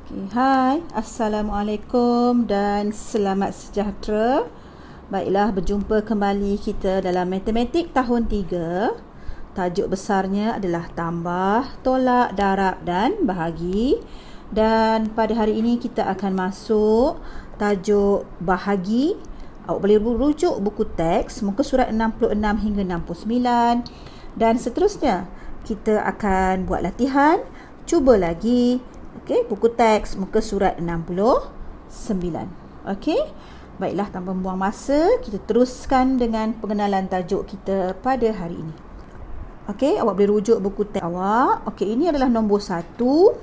Okay, hai, Assalamualaikum dan selamat sejahtera. Baiklah, berjumpa kembali kita dalam matematik tahun 3. Tajuk besarnya adalah tambah, tolak, darab dan bahagi. Dan pada hari ini kita akan masuk tajuk bahagi. Awak boleh rujuk buku teks muka surat 66 hingga 69. Dan seterusnya kita akan buat latihan. Cuba lagi. Okey, buku teks muka surat 69. Okey. Baiklah, tanpa membuang masa, kita teruskan dengan pengenalan tajuk kita pada hari ini. Okey, awak boleh rujuk buku teks awak. Okey, ini adalah nombor 1.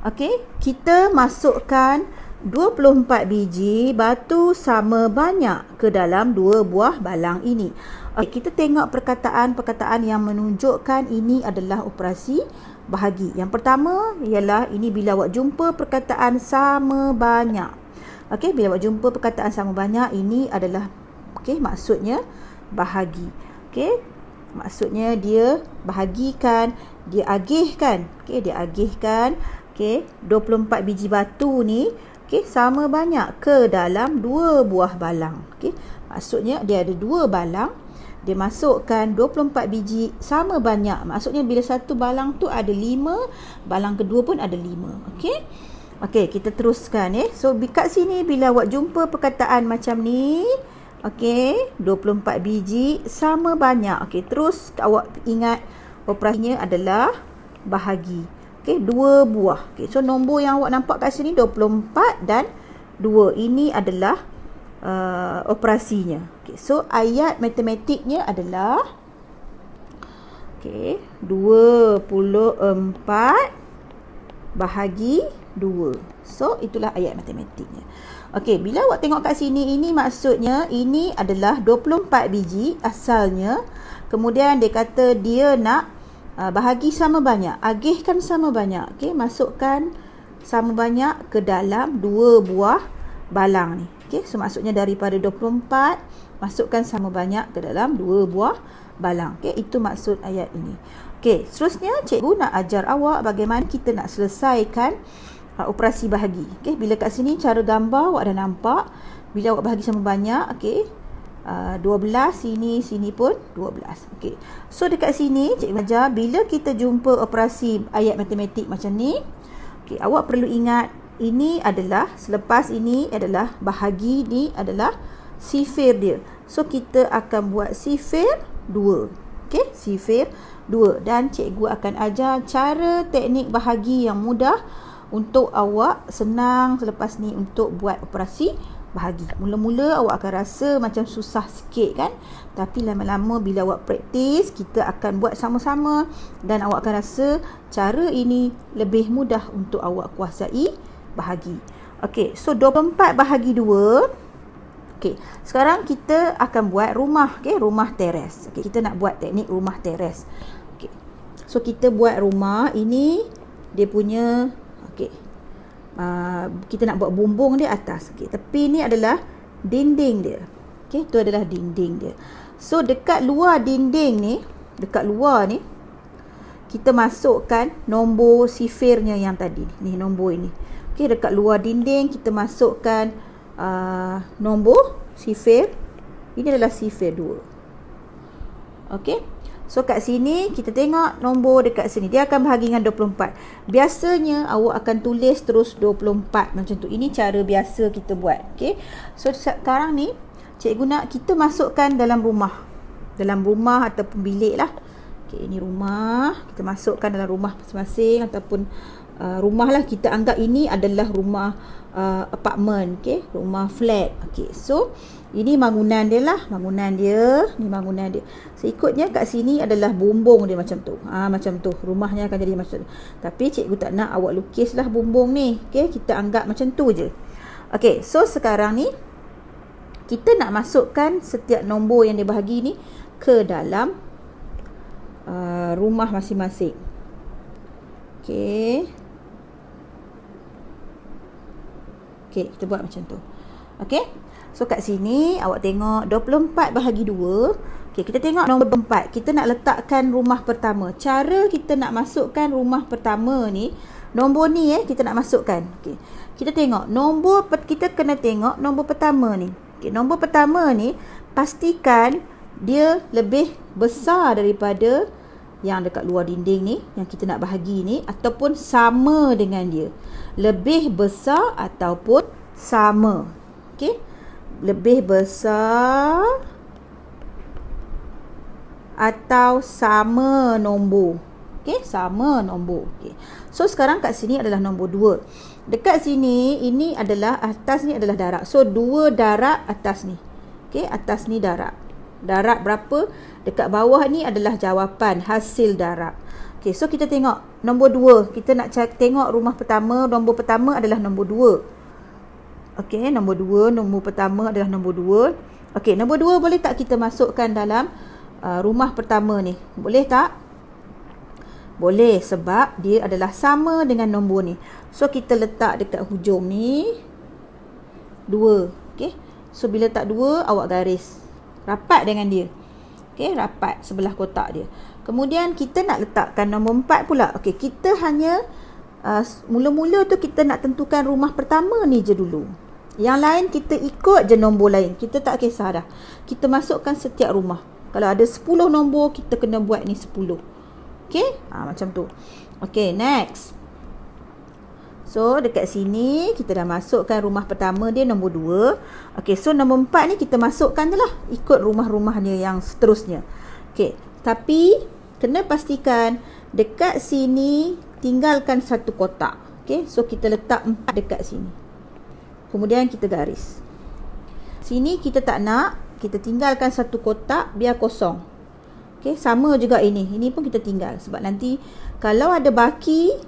Okey, kita masukkan 24 biji batu sama banyak ke dalam 2 buah balang ini. Okey, kita tengok perkataan-perkataan yang menunjukkan ini adalah operasi bahagi. Yang pertama ialah ini bila awak jumpa perkataan sama banyak. Okey, bila awak jumpa perkataan sama banyak, ini adalah maksudnya bahagi. Okey, maksudnya dia bahagikan, dia agihkan. Okey, dia agihkan 24 biji batu ni sama banyak ke dalam 2 buah balang. Okey, maksudnya dia ada 2 balang. Dia masukkan 24 biji sama banyak. Maksudnya bila satu balang tu ada 5, balang kedua pun ada 5. Okey. Okey, kita teruskan So kat sini bila awak jumpa perkataan macam ni, 24 biji sama banyak. Okey, terus awak ingat operasinya adalah bahagi. Okey, 2 buah. Okey, so nombor yang awak nampak kat sini 24 dan 2. Ini adalah operasinya. Okay, so ayat matematiknya adalah 24 bahagi 2. So itulah ayat matematiknya. Okey, bila awak tengok kat sini, ini maksudnya ini adalah 24 biji asalnya. Kemudian dia kata dia nak bahagi sama banyak, agihkan sama banyak. Okey, masukkan sama banyak ke dalam 2 buah balang ni. Okey, so maksudnya daripada 24 masukkan sama banyak ke dalam 2 buah balang. Okey, itu maksud ayat ini. Okey, seterusnya cikgu nak ajar awak bagaimana kita nak selesaikan operasi bahagi. Okey, bila kat sini cara gambar awak dah nampak bila awak bahagi sama banyak, 12 sini pun 12. Okey. So dekat sini cikgu ajar bila kita jumpa operasi ayat matematik macam ni, awak perlu ingat ini adalah, selepas ini adalah bahagi, ni adalah sifir dia. So kita akan buat sifir 2. Okey, sifir 2. Dan cikgu akan ajar cara teknik bahagi yang mudah untuk awak senang selepas ni untuk buat operasi bahagi. Mula-mula awak akan rasa macam susah sikit kan, tapi lama-lama bila awak praktis, kita akan buat sama-sama dan awak akan rasa cara ini lebih mudah untuk awak kuasai bahagi. Okey, so 24 bahagi 2. Okey, sekarang kita akan buat rumah, rumah teres. Okey, kita nak buat teknik rumah teres. Okey. So kita buat rumah ini, dia punya kita nak buat bumbung dia atas. Okey, tepi ni adalah dinding dia. Okey, tu adalah dinding dia. So dekat luar dinding ni, dekat luar ni kita masukkan nombor sifirnya yang tadi. Ni nombor ini. Okey, dekat luar dinding kita masukkan nombor sifir. Ini adalah sifir 2. Okey. So kat sini kita tengok nombor dekat sini. Dia akan bahagi dengan 24. Biasanya awak akan tulis terus 24 macam tu. Ini cara biasa kita buat. Okey. So sekarang ni cikgu nak kita masukkan dalam rumah. Dalam rumah ataupun bilik lah. Okey, ini rumah. Kita masukkan dalam rumah masing-masing ataupun rumah lah. Kita anggap ini adalah rumah apartmen, rumah flat. Okey, so ini bangunan dia lah, bangunan dia, ni bangunan dia. So ikutnya kat sini adalah bumbung dia macam tu. Macam tu, rumahnya akan jadi macam tu. Tapi cikgu tak nak awak lukislah bumbung ni. Okey, kita anggap macam tu je. Okey, so sekarang ni kita nak masukkan setiap nombor yang dia bahagi ni ke dalam rumah masing-masing. Okey. Okey, kita buat macam tu. Okey. So kat sini awak tengok 24 bahagi 2. Okey, kita tengok nombor 4. Kita nak letakkan rumah pertama. Cara kita nak masukkan rumah pertama ni Nombor ni kita nak masukkan. Okey. Kita tengok kita kena tengok nombor pertama ni. Okey, nombor pertama ni pastikan dia lebih besar daripada yang dekat luar dinding ni, yang kita nak bahagi ni, ataupun sama dengan dia. Lebih besar ataupun sama. Okey. Lebih besar atau sama nombor. Okey, sama nombor. Okey. So sekarang kat sini adalah nombor 2. Dekat sini ini adalah atas ni adalah darab. So 2 darab atas ni. Okey, atas ni darab. Darab berapa? Dekat bawah ni adalah jawapan hasil darab. Okey, so kita tengok nombor 2. Kita nak tengok rumah pertama. Nombor pertama adalah nombor 2. Okey, nombor 2, nombor pertama adalah nombor 2. Okey, nombor 2 boleh tak kita masukkan dalam rumah pertama ni? Boleh tak? Boleh, sebab dia adalah sama dengan nombor ni. So kita letak dekat hujung ni 2. Okey. So bila letak 2, awak garis rapat dengan dia. Okey, rapat sebelah kotak dia. Kemudian kita nak letakkan nombor 4 pula. Okey, kita hanya mula-mula tu kita nak tentukan rumah pertama ni je dulu. Yang lain kita ikut je nombor lain. Kita tak kisah dah. Kita masukkan setiap rumah. Kalau ada 10 nombor, kita kena buat ni 10. Okey, macam tu. Okey, next. So dekat sini kita dah masukkan rumah pertama dia nombor 2. Okey, so nombor 4 ni kita masukkan je lah, ikut rumah-rumahnya yang seterusnya. Okey, tapi kena pastikan dekat sini tinggalkan satu kotak. Okey, so kita letak 4 dekat sini. Kemudian kita garis. Sini kita tak nak, kita tinggalkan satu kotak biar kosong. Okey, sama juga ini. Ini pun kita tinggal sebab nanti kalau ada baki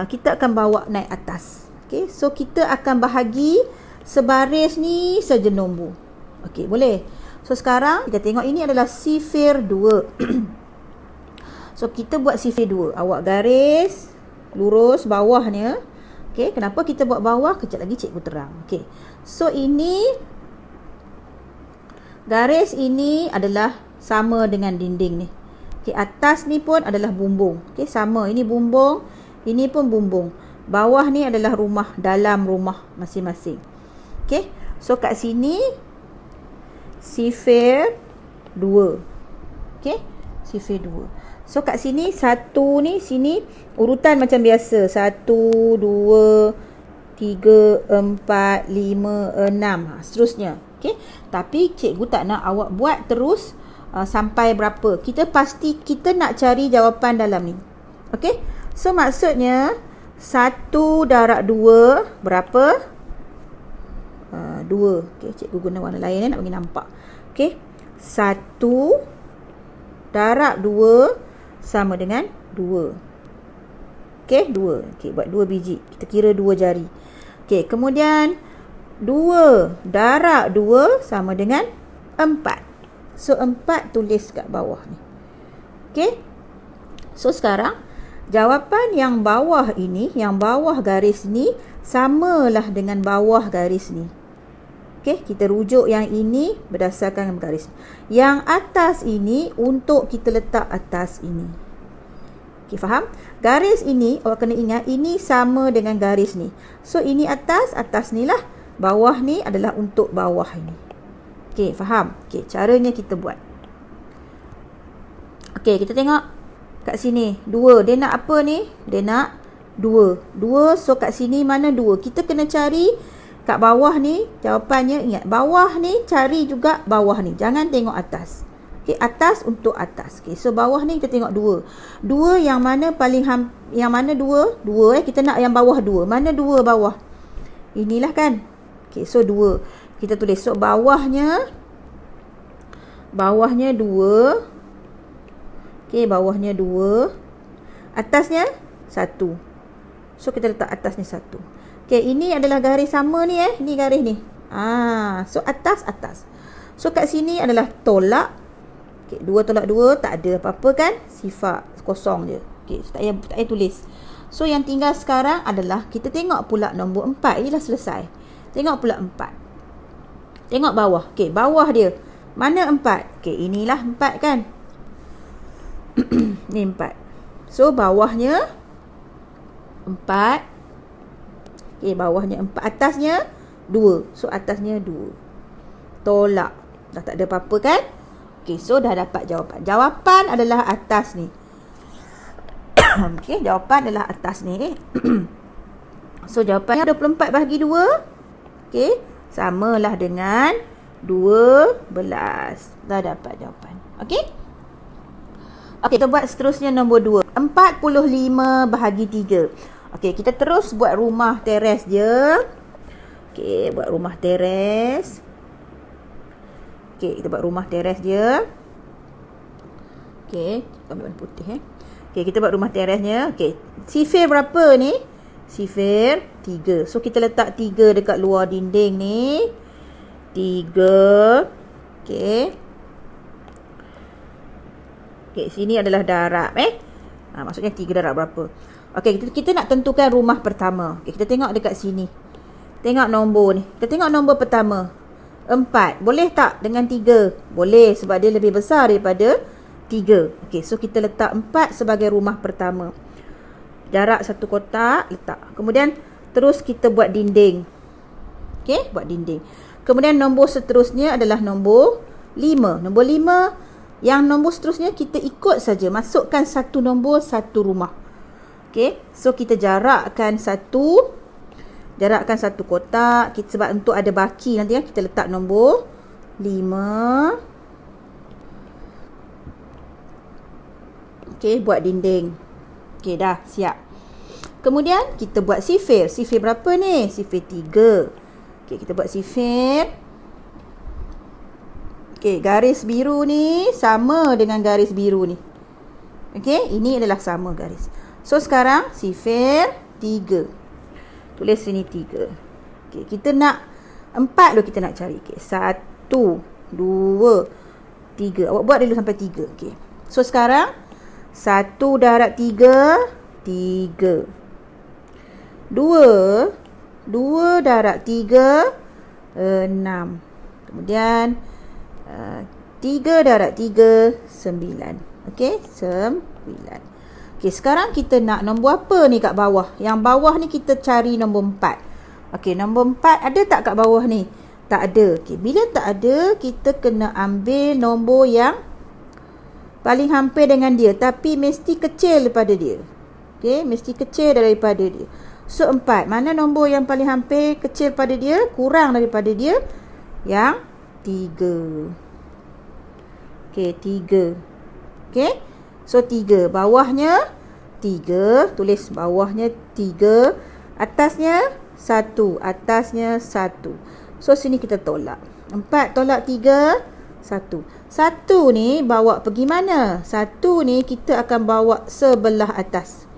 kita akan bawa naik atas. Okey, so kita akan bahagi sebaris ni saja nombor. Okey, boleh. So sekarang kita tengok ini adalah sifir 2. So kita buat sifir 2. Awak garis lurus bawahnya. Okey, kenapa kita buat bawah? Kejap lagi cikgu terang. Okey. So ini garis ini adalah sama dengan dinding ni. Okey, atas ni pun adalah bumbung. Okey, sama. Ini bumbung, ini pun bumbung. Bawah ni adalah rumah, dalam rumah masing-masing. Okey. So kat sini sifir 2. Okey, sifir 2. So kat sini 1 ni, sini urutan macam biasa. 1 2 3 4 5 6. Seterusnya. Okey. Tapi cikgu tak nak awak buat terus sampai berapa. Kita nak cari jawapan dalam ni. Okey. So maksudnya 1 darab 2 berapa? 2. Okey, cikgu guna warna lain nak bagi nampak. Okey. 1 darab 2 sama dengan 2. Okey, 2. Okey, buat 2 biji. Kita kira 2 jari. Okey, kemudian 2 darab 2 sama dengan 4. So 4 tulis kat bawah ni. Okey. So sekarang jawapan yang bawah ini, yang bawah garis ni samalah dengan bawah garis ni. Okey, kita rujuk yang ini berdasarkan garis. Yang atas ini untuk kita letak atas ini. Okey, faham? Garis ini awak kena ingat ini sama dengan garis ni. So ini atas, atas ni lah. Bawah ni adalah untuk bawah ini. Okey, faham? Okey, caranya kita buat. Okey, kita tengok kat sini. 2. Dia nak apa ni? Dia nak 2. 2, so kat sini mana 2? Kita kena cari kat bawah ni. Jawapannya, ingat. Bawah ni, cari juga bawah ni. Jangan tengok atas. Okey, atas untuk atas. Okey, so bawah ni kita tengok 2. 2 yang mana paling yang mana 2? 2 kita nak yang bawah 2. Mana 2 bawah? Inilah kan? Okey, so 2. Kita tulis. So bawahnya 2. Okey, bawahnya 2. Atasnya 1. So kita letak atas ni 1. Okey, ini adalah garis sama ni Ni garis ni. So atas. So kat sini adalah tolak. Okey, 2 tolak 2 tak ada apa-apa kan? Sifar kosong je. Okey, so tak payah tulis. So yang tinggal sekarang adalah kita tengok pula nombor 4. Ini dah selesai. Tengok pula 4. Tengok bawah. Okey, bawah dia. Mana 4? Okey, inilah 4 kan? Ni 4. So bawahnya 4. Okey, bawahnya 4, atasnya 2. So atasnya 2. Tolak. Dah tak ada apa-apa kan? Okey, so dah dapat jawapan. Jawapan adalah atas ni. Okey, jawapan adalah atas ni. So jawapannya 24 bahagi 2. Okey, samalah dengan 12. Dah dapat jawapan. Okey? Okey, kita buat seterusnya nombor 2. 45 bahagi 3. Okey, kita terus buat rumah teres je. Okey, buat rumah teres. Okey, kita buat rumah teres je. Okey, ambil warna putih Okey, kita buat rumah teresnya. Okey, sifir berapa ni? Sifir 3. So kita letak 3 dekat luar dinding ni. 3. Okey. Okey, sini adalah darab maksudnya 3 darab berapa? Okey, kita nak tentukan rumah pertama. Okey, kita tengok dekat sini. Tengok nombor ni. Kita tengok nombor pertama. 4. Boleh tak dengan 3? Boleh, sebab dia lebih besar daripada 3. Okey, so kita letak 4 sebagai rumah pertama. Jarak satu kotak, letak. Kemudian terus kita buat dinding. Okey, buat dinding. Kemudian nombor seterusnya adalah nombor 5. Nombor 5, yang nombor seterusnya kita ikut saja. Masukkan satu nombor, satu rumah. Okey, so kita jarakkan satu kotak. Sebab untuk ada baki nanti kita letak nombor 5. Okey, buat dinding. Okey, dah siap. Kemudian kita buat sifir. Sifir berapa ni? Sifir 3. Okey, kita buat sifir. Okey, garis biru ni sama dengan garis biru ni. Okey, ini adalah sama garis. So sekarang sifir 3. Tulis sini 3. Okey, kita nak 4 dulu kita nak cari. Okey, 1, 2, 3. Awak buat dulu sampai 3. Okey. So sekarang 1 darab 3, 3. 2 darab 3, 6. Kemudian 3 darab 3, 9. Okey, 9. Okey, sekarang kita nak nombor apa ni kat bawah? Yang bawah ni kita cari nombor 4. Okey, nombor 4 ada tak kat bawah ni? Tak ada. Okey, bila tak ada, kita kena ambil nombor yang paling hampir dengan dia, tapi mesti kecil daripada dia. Okey, mesti kecil daripada dia. So 4, mana nombor yang paling hampir kecil pada dia, kurang daripada dia? Yang 3. Okey, 3. Okey, so 3. Bawahnya 3. Tulis bawahnya 3. Atasnya 1. Atasnya 1. So sini kita tolak. 4 tolak 3, 1. 1 ni bawa pergi mana? 1 ni kita akan bawa sebelah atas.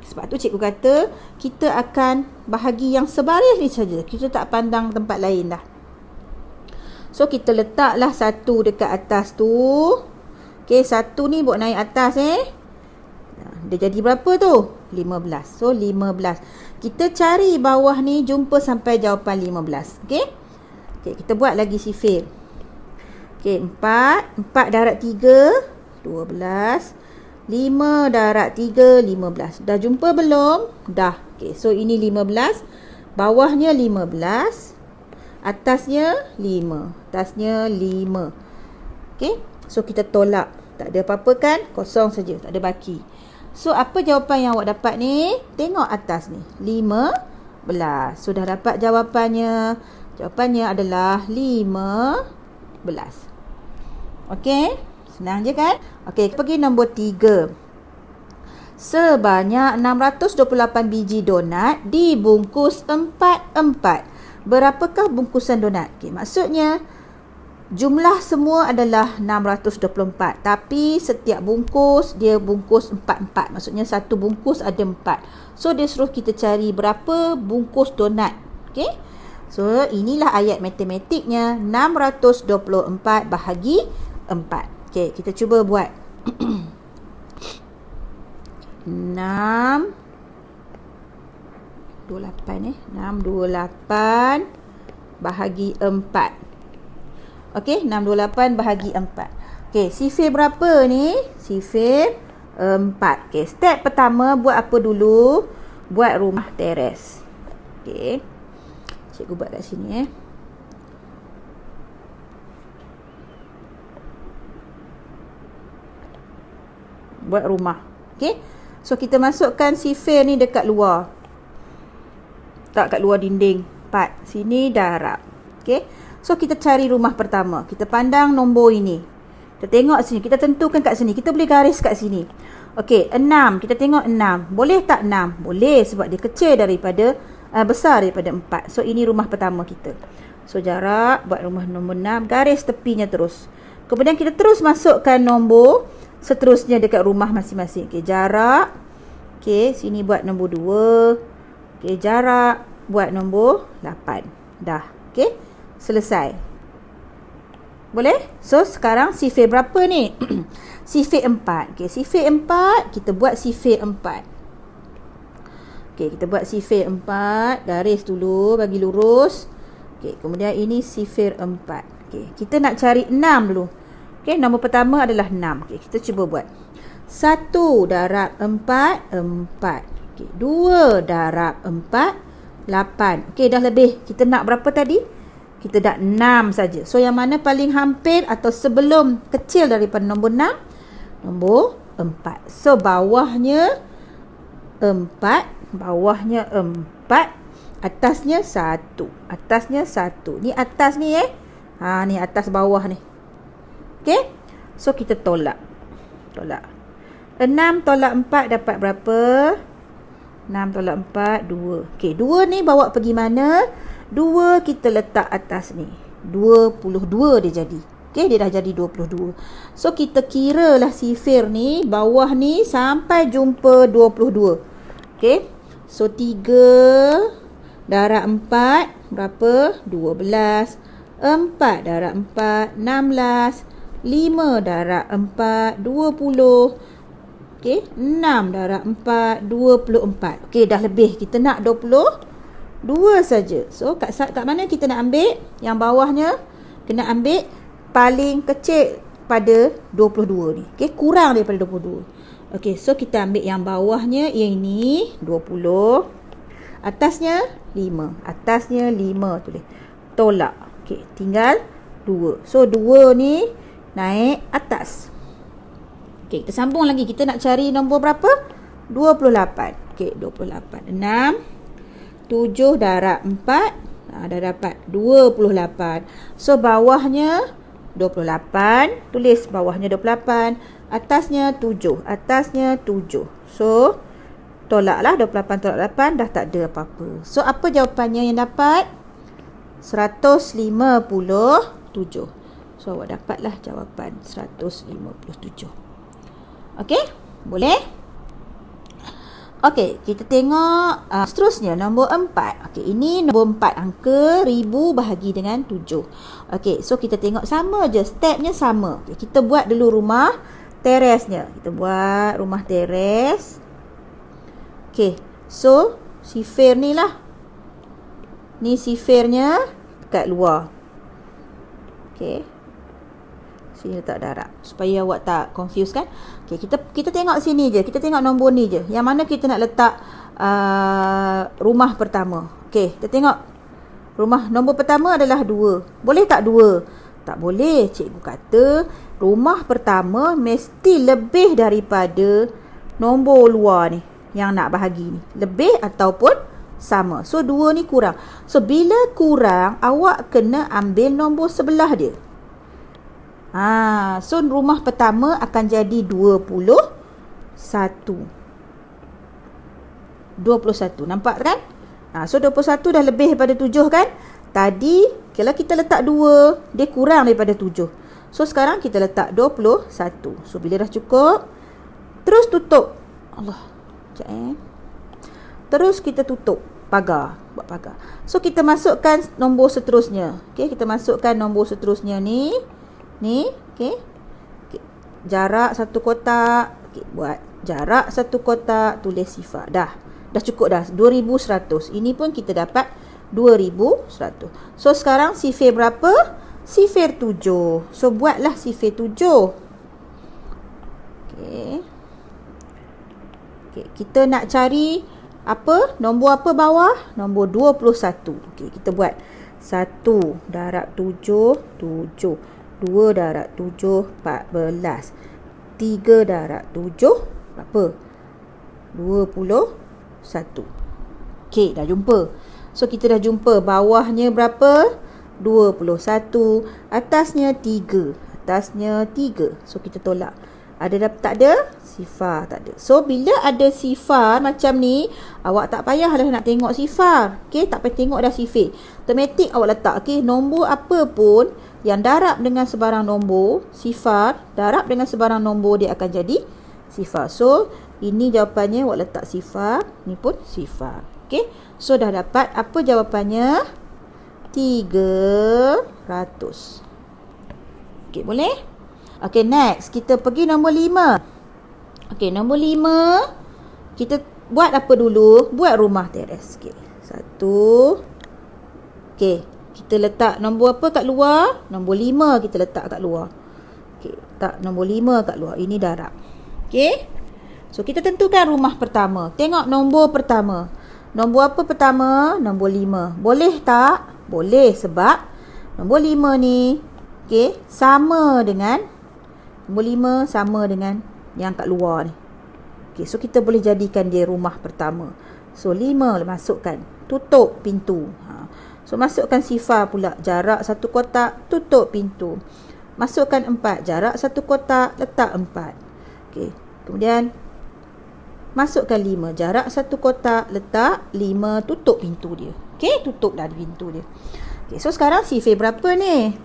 Sebab tu cikgu kata kita akan bahagi yang sebaris ni saja. Kita tak pandang tempat lain dah. So kita letaklah 1 dekat atas tu. Okey, 1 ni buat naik atas Dia jadi berapa tu? 15. So 15. Kita cari bawah ni jumpa sampai jawapan 15. Okey? Okey, kita buat lagi sifir. Okey, 4 darab 3, 12. 5 darab 3, 15. Dah jumpa belum? Dah. Okey, so ini 15. Bawahnya 15. Atasnya 5. Atasnya 5. Okey, so kita tolak. Tak ada apa-apa kan? Kosong saja, tak ada baki. So apa jawapan yang awak dapat ni? Tengok atas ni, 15. So dah dapat jawapannya. Jawapannya adalah 15. Okey, senang je kan? Okey, pergi nombor 3. Sebanyak 628 biji donat dibungkus 4-4. Berapakah bungkusan donat? Okey, maksudnya jumlah semua adalah 624. Tapi setiap bungkus dia bungkus 4-4. Maksudnya satu bungkus ada 4. So dia suruh kita cari berapa bungkus donat. Okey. So inilah ayat matematiknya, 624 bahagi 4. Okey, kita cuba buat. 628 bahagi 4. Okey, 628 bahagi 4. Okey, sifir berapa ni? Sifir 4. Okey, step pertama buat apa dulu? buat rumah teres. Okey. Cikgu buat kat sini buat rumah. Okey. So kita masukkan sifir ni dekat luar. Tak kat luar dinding. 4. Sini darab. Okey. So kita cari rumah pertama. Kita pandang nombor ini. Kita tengok sini. Kita tentukan kat sini. Kita boleh garis kat sini. Okey, 6. Kita tengok 6. Boleh tak 6? Boleh sebab dia kecil daripada besar daripada 4. So ini rumah pertama kita. So jarak buat rumah nombor 6, garis tepinya terus. Kemudian kita terus masukkan nombor seterusnya dekat rumah masing-masing. Okey, jarak. Okey, sini buat nombor 2. Okey, jarak buat nombor 8. Dah. Okey, selesai. Boleh? So sekarang sifir berapa ni? Sifir 4. Okey, sifir 4 kita buat sifir 4. Okey, kita buat sifir 4, garis dulu bagi lurus. Okey, kemudian ini sifir 4. Okey, kita nak cari 6 dulu. Okey, nombor pertama adalah 6. Okey, kita cuba buat. 1 darab 4, 4. Okey, 2 darab 4, 8. Okey, dah lebih. Kita nak berapa tadi? Kita nak 6 saja. So yang mana paling hampir atau sebelum kecil daripada nombor 6? Nombor 4. So bawahnya 4. Bawahnya 4, atasnya 1. Atasnya 1. Ni atas ni ni atas bawah ni. Okey? So kita tolak. Tolak. 6 tolak 4 dapat berapa? 6 tolak 4, 2. Okey, 2 ni bawa pergi mana? 2 kita letak atas ni. 22 dia jadi. Okey, dia dah jadi 22. So kita kiralah sifir ni, bawah ni sampai jumpa 22. Okey. So 3 darab 4 berapa? 12. 4 darab 4 16. 5 darab 4 20. Okey, 6 darab 4 24. Okey, dah lebih. Kita nak 22 saja. So kat mana kita nak ambil? Yang bawahnya kena ambil paling kecil pada 22 ni. Okey, kurang daripada 22. Okey, so kita ambil yang bawahnya, yang ini 20. Atasnya 5. Atasnya 5 tulis. Tolak. Okey, tinggal 2. So 2 ni naik atas. Okey, kita sambung lagi. Kita nak cari nombor berapa? 28. Okey, 28. 6. 7 darab 4. Dah dapat 28. So bawahnya 28. Tulis bawahnya 28. Atasnya 7. Atasnya 7. So tolaklah 28 tolak 8, dah tak ada apa-apa. So apa jawapannya yang dapat? 157. So awak dapatlah jawapan 157. Okey? Boleh? Okey, kita tengok seterusnya nombor 4. Okey, ini nombor 4, angka 1000 bahagi dengan 7. Okey, so kita tengok sama je, stepnya sama. Okay, kita buat dulu rumah teresnya. Kita buat rumah teres. Okey, so sifir ni lah. Ni sifirnya dekat luar. Okey. Sini letak darab supaya awak tak confuse kan. Okey, kita tengok sini je. Kita tengok nombor ni je. Yang mana kita nak letak rumah pertama. Okey, kita tengok. Rumah nombor pertama adalah 2. Boleh tak 2? Tak boleh. Cikgu kata rumah pertama mesti lebih daripada nombor luar ni yang nak bahagi ni. Lebih ataupun sama. So 2 ni kurang. So bila kurang, awak kena ambil nombor sebelah dia. So rumah pertama akan jadi 21. 21. Nampak kan? So 21 dah lebih daripada 7 kan? Tadi kalau kita letak 2, dia kurang daripada 7. So sekarang kita letak 21. So bila dah cukup, terus tutup. Allah. Sekejap Terus kita tutup pagar, buat pagar. So kita masukkan nombor seterusnya. Okey, kita masukkan nombor seterusnya ni. Okey. Jarak satu kotak. Okey, buat jarak satu kotak, tulis sifar. Dah cukup dah. 2100. Ini pun kita dapat 2100. So sekarang sifir berapa? Sifir 7. So buatlah sifir 7. Okey. Kita nak cari Apa? Nombor apa bawah? Nombor 21. Okey, kita buat 1 darab 7, 7. 2 darab 7, 14. 3 darab 7, berapa? 21. Okey, dah jumpa. So, kita dah jumpa bawahnya berapa? 21. Atasnya 3. Atasnya 3. So, kita tolak. Ada tak ada? Sifar tak ada. So, bila ada sifar macam ni, awak tak payahlah nak tengok sifar. Okey, tak payah tengok dah sifir. Automatik awak letak. Okey, nombor apa pun yang darab dengan sebarang nombor, sifar, darab dengan sebarang nombor, dia akan jadi sifar. So, ini jawapannya, awak letak sifar. Ni pun sifar. Okey, so dah dapat apa jawapannya? 300. Okey, boleh? Okey, next. Kita pergi nombor 5. Okey, nombor 5. Kita buat apa dulu? Buat rumah teres. Okey, 1. Okey, kita letak nombor apa kat luar? Nombor 5 kita letak kat luar. Okey, letak nombor 5 kat luar. Ini darab. Okey. So, kita tentukan rumah pertama. Tengok nombor pertama. Nombor apa pertama? Nombor 5. Boleh tak? Boleh, sebab nombor 5 ni, okey, sama dengan nombor 5 sama dengan yang kat luar ni. Okey, so kita boleh jadikan dia rumah pertama. So, 5 masukkan. Tutup pintu. So, masukkan sifar pula. Jarak 1 kotak, tutup pintu. Masukkan 4. Jarak 1 kotak, letak 4. Okey, kemudian masukkan 5. Jarak 1 kotak, letak 5, tutup pintu dia. Okey, tutup dah pintu dia. Okey, so sekarang sifir berapa ni?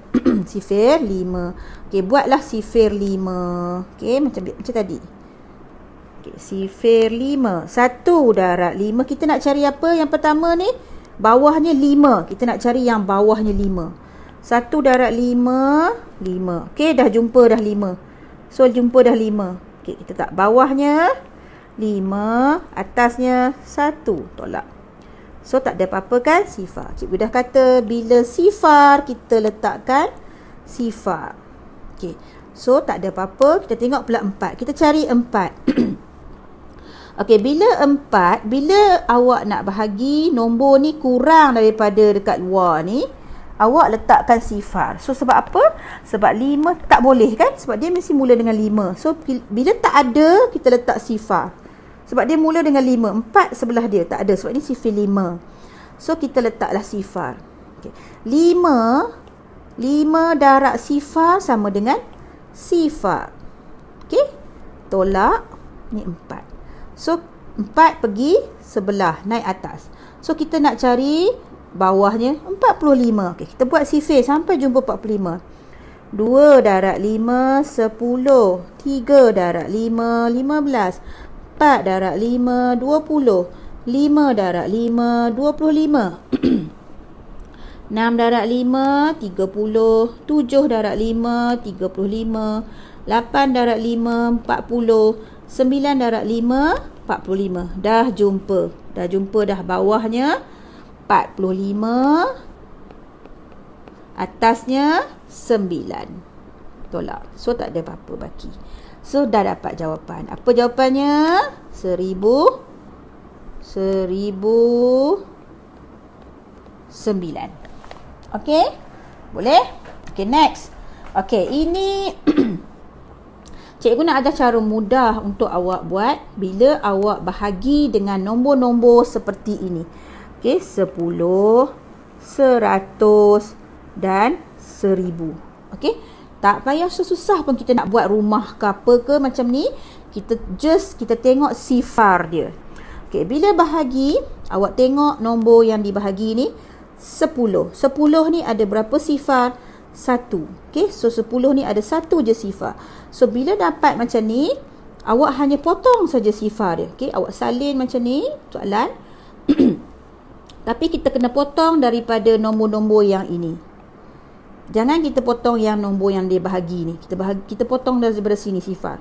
Sifir 5. Okey, buatlah sifir 5. Okey, macam tadi. Okey, sifir 5. 1 darab 5. Kita nak cari apa yang pertama ni? Bawahnya 5. Kita nak cari yang bawahnya 5. 1 darab 5, 5. Okey, dah jumpa dah 5. So, jumpa dah 5. Okey, kita tak bawahnya 5, atasnya 1. Tolak. So, tak ada apa-apa kan? Sifar. Cikgu dah kata bila sifar, kita letakkan sifar. Okey. So, tak ada apa-apa. Kita tengok pula 4. Kita cari 4. Okey, bila awak nak bahagi nombor ni kurang daripada dekat luar ni, awak letakkan sifar. So, sebab apa? Sebab 5 tak boleh kan? Sebab dia mesti mula dengan 5. So, bila tak ada, kita letak sifar. Sebab dia mula dengan 5. 4 sebelah dia tak ada. Sebab ni sifir 5. So, kita letaklah sifar. Okay. 5 darab sifar sama dengan sifar. Okey. Tolak. Ni 4. So, 4 pergi sebelah. Naik atas. So, kita nak cari bawahnya 45. Okey, kita buat sifir sampai jumpa 45. 2 darab 5, 10. 3 darab 5, 15. 4 darab 5, 20. 5 darab 5, 25. 6 darab 5, 30. 7 darab 5, 35. 8 darab 5, 40. 9 darab 5, 45. Dah jumpa. Dah bawahnya 45. Atasnya 9. Tolak. So, tak ada apa-apa baki. So, dah dapat jawapan. Apa jawapannya? 1009. Okey? Boleh? Okey, next. Okey, ini cikgu nak ajar cara mudah untuk awak buat bila awak bahagi dengan nombor-nombor seperti ini. Okey, 10, 100 dan 1000. Okey? Tak payah susah pun kita nak buat rumah ke apa ke macam ni. Kita tengok sifar dia. Okey, bila bahagi, awak tengok nombor yang dibahagi ni 10. 10 ni ada berapa sifar? 1. Okey, so 10 ni ada 1 je sifar. So, bila dapat macam ni, awak hanya potong saja sifar dia. Okey, awak salin macam ni, soalan. Tapi kita kena potong daripada nombor-nombor yang ini. Jangan kita potong yang nombor yang dia bahagi ni. Kita potong daripada sini sifar.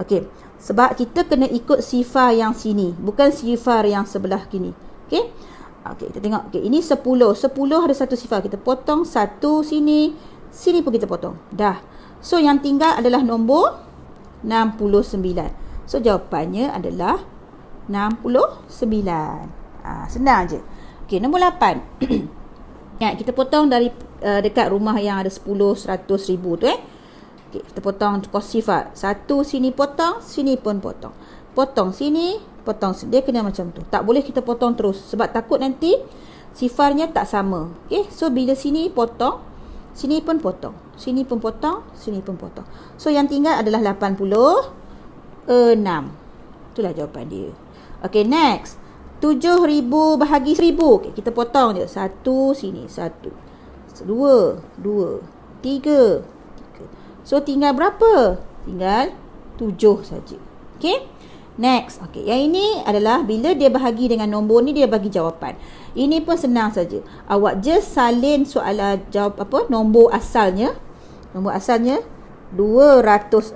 Okey. Sebab kita kena ikut sifar yang sini, bukan sifar yang sebelah kini. Okey. Okey, kita tengok. Okey, ini 10. 10 ada 1 sifar. Kita potong 1 sini. Sini pun kita potong. Dah. So, yang tinggal adalah nombor 69. So, jawapannya adalah Senang je. Okey, nombor 8. Ingat, kita potong dari dekat rumah yang ada 10, 100, 1000 tu Okey, kita potong kos sifar. Satu sini potong, sini pun potong. Potong sini, potong sini. Dia kena macam tu. Tak boleh kita potong terus sebab takut nanti sifarnya tak sama. Okey, so bila sini potong, sini pun potong. Sini pun potong, sini pun potong. So yang tinggal adalah 86. Itulah jawapan dia. Okey, next. 7,000 bahagi 1,000. Okay, kita potong je. 1 sini, 1. 2, 2. 3. So, tinggal berapa? Tinggal 7 saja. Okey. Next. Okey, yang ini adalah bila dia bahagi dengan nombor ni, dia bagi jawapan. Ini pun senang saja. Awak just salin soalan jawab nombor asalnya. Nombor asalnya 204.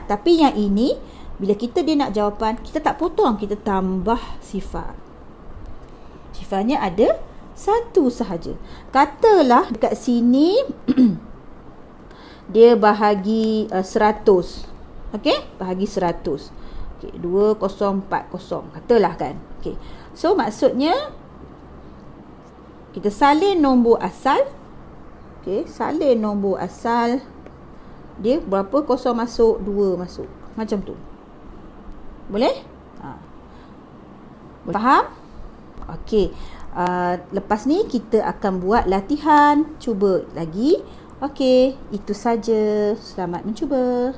Tapi yang ini, bila dia nak jawapan, kita tak potong, kita tambah sifar. Sifarnya ada 1 sahaja. Katalah dekat sini dia bahagi 100. Okey, bahagi 100. Okey, 2040 katalah kan. Okey. So maksudnya kita salin nombor asal. Okey, salin nombor asal. Dia berapa kosong masuk? 2 masuk. Macam tu. Boleh? Faham? Okey. Lepas ni kita akan buat latihan. Cuba lagi. Okey, itu saja. Selamat mencuba.